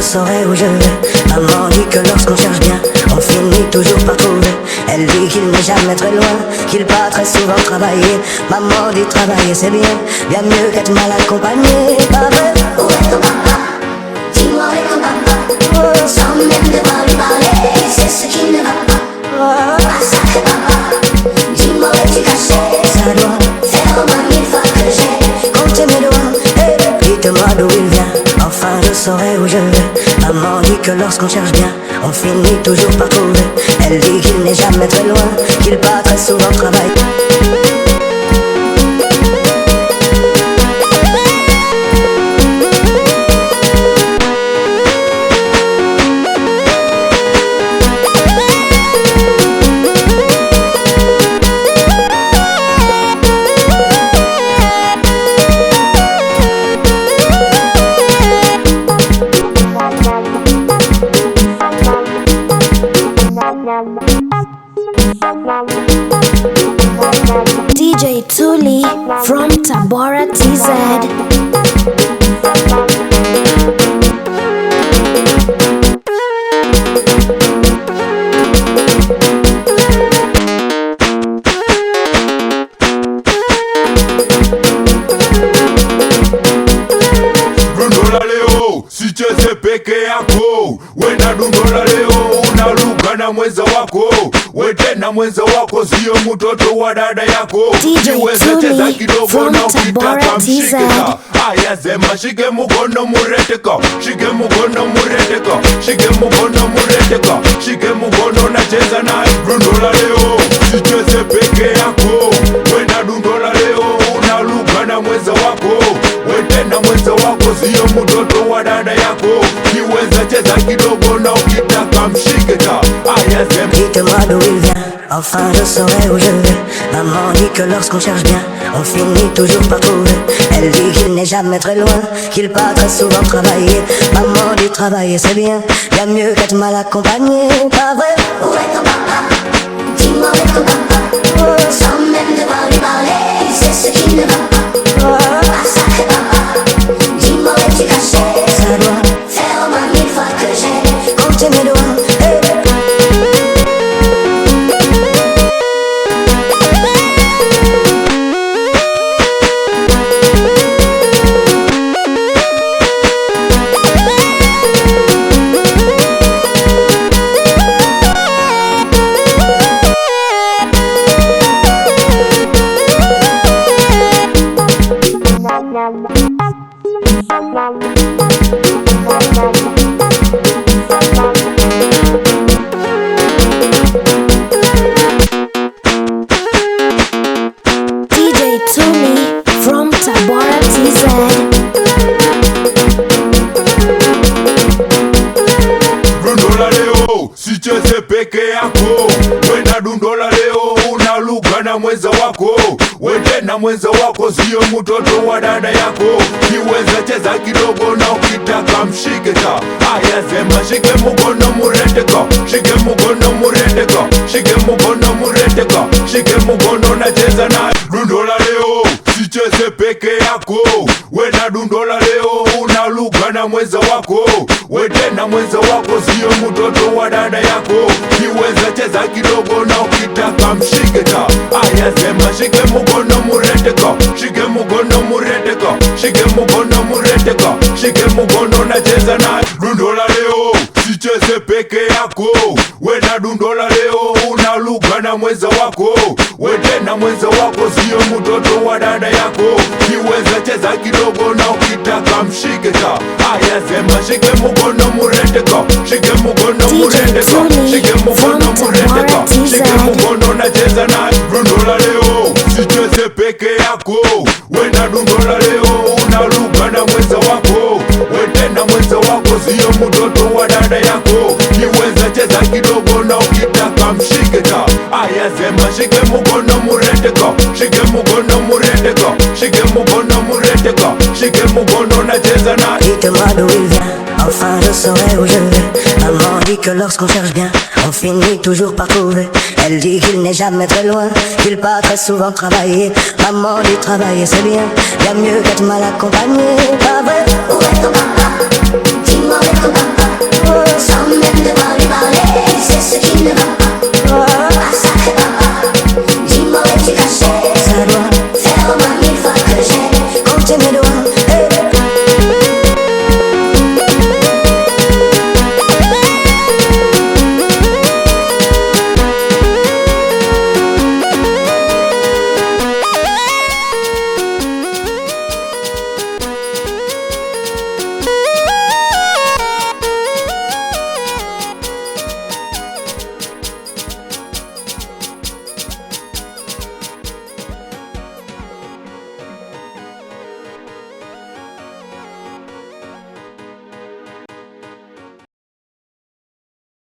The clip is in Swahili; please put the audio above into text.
saurai où je vais. Maman dit que lorsqu'on cherche bien, on finit toujours par trouver. Elle dit qu'il n'est jamais très loin, qu'il part très souvent travailler. Maman dit travailler c'est bien, bien mieux qu'être mal accompagné. Pas vrai? Où est ton papa? Dis-moi où est ton papa? Sans même devoir lui parler, c'est ce qui ne va pas. Ah sacré papa, dis-moi où es-tu caché? Ça doit faire au moins 1000 fois que j'ai compté mes doigts. Hey, dites-moi d'où il vient, enfin je saurai où je vais. Maman dit que lorsqu'on cherche bien, on finit toujours par trouver. Elle dit qu'il n'est jamais très loin, qu'il part très souvent travailler. DJ Tuli from Tabora TZ. Dundola leo, sicheze peke yako. Wenda dundola leo, unaruka na mwenza wako. Wete na mwenza wako, sio mtoto wa dada yako. DJ Niweze Tuli cheza kidogo from na Tabora ukitaka TZ. mshikeka. Aya sema shike mukono mureteka, shike mukono mureteka, shike mukono mureteka, shike mukono na cheza na dundola leo, sicheze peke yako. Wenda dundola leo, unaruka na mwenza wako. Wete na mwenza wako, sio mtoto wa dada yako. Niweze cheza kidogo na ukitaka mshikeka. Aya sema Dites-moi d'où il vient, enfin je saurai où je vais. Maman dit que lorsqu'on cherche bien, on finit toujours par trouver. Elle dit qu'il n'est jamais très loin, qu'il part très souvent travailler. Maman dit travailler c'est bien, bien mieux qu'être mal accompagné. Pas vrai? Où est ton papa? Dis-moi où est ton papa? Sans même devoir lui parler, c'est ce qui ne va pas. Ah sacré papa, dis-moi où es-tu caché? Ça doit faire au moins 1000 fois que j'ai compter mes doigts. Hey. DJ Tuli from Tabora TZ. Dundola leo, sicheze peke yako. Wenda dundola leo, unaruka na mwenza wako. Wende na mwenza wako, sio mtoto wa dada yako. Niweze cheza kidogo na ukitaka mshikeka. Aya sema shike mukono mureteka, shike mukono mureteka, shike mukono mureteka, shike mukono na cheza na dundola leo, sicheze peke yako. Wenda dundola leo, unaruka na mwenza wako. Wende na mwenza wako, sio mtoto wa dada yako. Niweze cheza kidogo na ukitaka mshikeka. Aya sema shike mukono mureteka, shike mukono mureteka, shike mukono mureteka, shike mukono na cheza na dundola leo, sicheze peke yako. Wenda dundola leo, unaruka na mwenza wako. Wende na mwenza wako, sio mtoto wa dada yako. Niweze cheza kidogo na ukitaka mshikeka. Aya sema shike mukono mureteka, shike mukono mureteka, shike mukono mureteka, shike mukono na cheza na dundola leo, sicheze peke yako. Wenda dundola leo, unaruka na mwenza wako. Wende na mwenza wako, sio mtoto wa dada yako. Niweze cheza kidogo na ukitaka mshikeka. Aya sema shike mukono mureteka, shike mukono mureteka, shike mukono mureteka, shike mukono na cheza na. Dites-moi d'où il vient, enfin je saurai où je vais. Maman dit que lorsqu'on cherche bien, on finit toujours par trouver. Elle dit qu'il n'est jamais très loin, qu'il part très souvent travailler. Maman dit travailler c'est bien, bien mieux qu'être mal accompagné. Pas vrai? Où est ton papa? Dis-moi où est ton papa? Sans même devoir